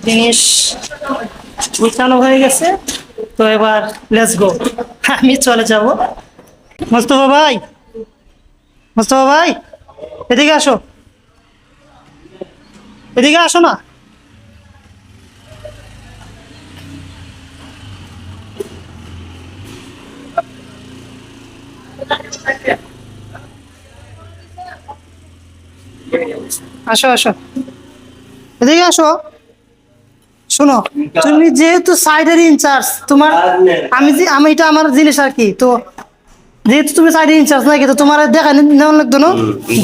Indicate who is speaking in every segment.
Speaker 1: জিনিস গুছানো হয়ে গেছে। তো এবার লেটস গো, আমি চলে যাব। মোস্তফা ভাই, মোস্তফা ভাই, এদিকে আসো, এদিকে আসো না। আসো আসো, এদিকে আসো। শোনো, তুমি যেহেতু সাইডের ইনচার্জ, তোমার আমি এটা আমার জিনিস আর কি। তো যেহেতু তুমি সাইডের ইনচার্জ নাকি, তো তোমার দেখা নেওয়া লাগতো না।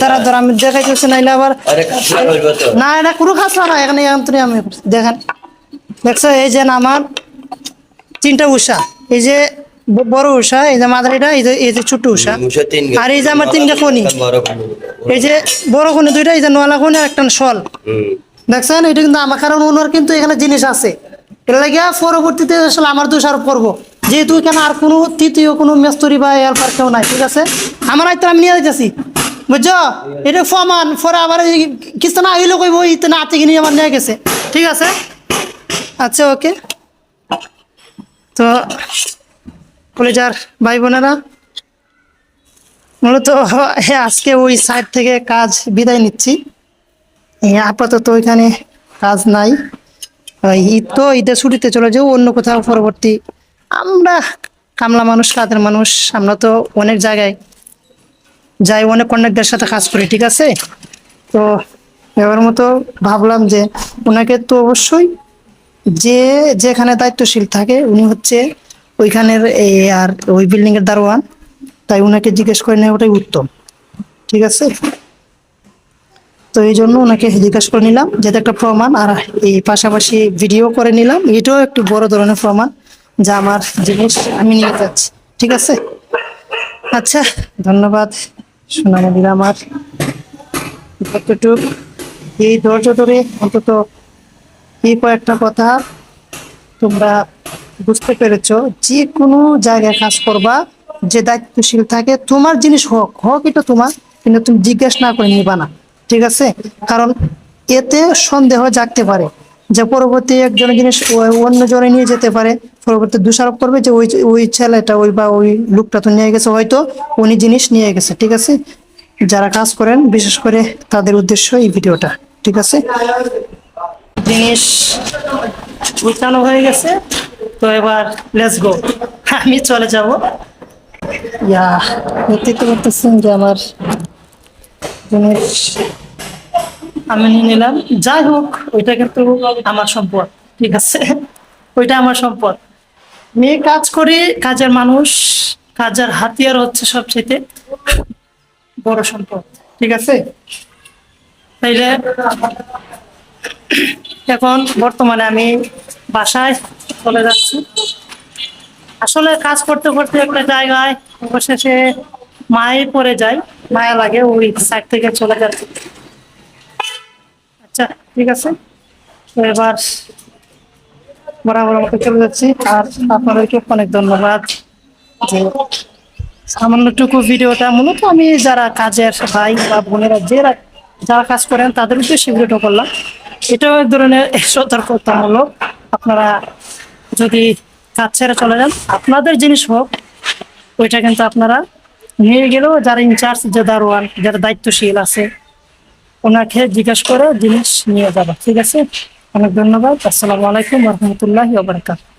Speaker 1: দাঁড়া দাঁড়া, আমি দেখাইতেছি, নাইলে আবার না, এটা কোনো খাসা না। এখানে তুমি আমি দেখেন, দেখছো এই যে আমার তিনটা উষা, এই যে বড় উষা, এই যে মাদারিটা, এই যে ছোট উষা, আর এই যে আমার তিনটা খনি, এই যে বড় খনি দুইটা, এই যে নোয়ালা খনি আর একটা শল। দেখছেন, এটা কিন্তু আমার, কারণ ওনার কিন্তু এখানে জিনিস আছে। এর লাগে পরবর্তীতে আসলে আমার দোষারোপ করবো, যেহেতু এখানে আর কোনো তৃতীয় কোনো মেস্তরি বা হেল্পার কেউ নাই। ঠিক আছে, আমার আয়ত্ত আমি নিয়ে যাইতেছি, বুঝছো? এটা ফমান পরে আবার কিছু না হইলো কইব ইতে না থেকে নিয়ে আমার নিয়ে গেছে। ঠিক আছে, আচ্ছা, ওকে। তো কলেজার ভাই বোনেরা, মূলত আজকে ওই সাইড থেকে কাজ বিদায় নিচ্ছি। আপাতত ওইখানে কাজ নাই। ঈদ তো, ঈদের ছুটিতে চলে যাও অন্য কোথাও পরবর্তী। আমরা কামলা মানুষ, কাদের মানুষ, আমরা তো অনেক জায়গায় যাই, অনেক কন্ট্রাক্টরের সাথে কাজ করি। ঠিক আছে, তো এবার মতো ভাবলাম যে ওনাকে তো অবশ্যই, যে যেখানে দায়িত্বশীল থাকে উনি হচ্ছে ওইখানের এই আর ওই বিল্ডিং এর দারোয়ান, তাই ওনাকে জিজ্ঞেস করে নেওয়া ওটাই উত্তম। ঠিক আছে, তো এই জন্য ওনাকে জিজ্ঞাসা করে নিলাম, যেটা একটা প্রমাণ। আর এই পাশাপাশি ভিডিও করে নিলাম, এটাও একটু বড় ধরনের প্রমাণ যা আমার জিনিস আমি নিয়ে যাচ্ছি। ঠিক আছে, আচ্ছা, ধন্যবাদ সোনামণিরা আমার। যতটুক এই ধৈর্য ধরে অন্তত এই কয়েকটা কথা তোমরা বুঝতে পেরেছো, যে কোনো জায়গায় কাজ করবা, যে দায়িত্বশীল থাকে, তোমার জিনিস হোক হোক এটা তোমার, কিন্তু তুমি জিজ্ঞেস না করে নিবা না। ঠিক আছে, কারণ এতে সন্দেহ জাগতে পারে যে পরবর্তী একজনের জিনিস অন্য জনে নিয়ে যেতে পারে। পরবর্তী দোষারোপ করবে যে ওই ওই ছেলেটা, ওই বা ওই লোকটা তো নিয়ে গেছে, হয়তো উনি জিনিস নিয়ে গেছে। ঠিক আছে, যারা কাজ করেন বিশেষ করে তাদের উদ্দেশ্য এই ভিডিওটা। ঠিক আছে, জিনিস গুছানো হয়ে গেছে। তো এবার লেটস গো, আমি চলে যাব। ইয়া, দেখতে পারতেছেন যে আমার জিনিস আমি নিয়ে নিলাম। যাই হোক, ওইটা কিন্তু আমার সম্পদ। ঠিক আছে, ওইটা আমার সম্পদ। মেয়ে কাজ করি, কাজের মানুষ, কাজের হাতিয়ার হচ্ছে সবচেয়ে বড় সম্পদ। ঠিক আছে, তাইলে এখন বর্তমানে আমি বাসায় চলে যাচ্ছি। আসলে কাজ করতে করতে একটা জায়গায় অবশেষে মায়ে পড়ে যায়, মায়া লাগে, ওই সাইড থেকে চলে যাচ্ছে। আচ্ছা, ঠিক আছে, তো এবার বরাবর মতো চলে যাচ্ছি। আর আপনাদেরকে অনেক ধন্যবাদ যে সামান্যটুকু ভিডিওটা, মূলত আমি যারা কাজের ভাই বা বোনেরা যারা যারা কাজ করেন তাদের উদ্দেশ্যে ভিডিওটা করলাম। এটাও এক ধরনের সতর্কতামূলক। আপনারা যদি কাজ ছেড়ে চলে যান, আপনাদের জিনিস হোক, ওইটা কিন্তু আপনারা নিয়ে গেলেও যারা ইনচার্জ, যে দারোয়ান, যারা দায়িত্বশীল আছে, ওনাকে জিজ্ঞেস করে জিনিস নিয়ে যাবা। ঠিক আছে, অনেক ধন্যবাদ। আসসালামু আলাইকুম ওয়া রাহমাতুল্লাহি ওয়া বারাকাতুহু।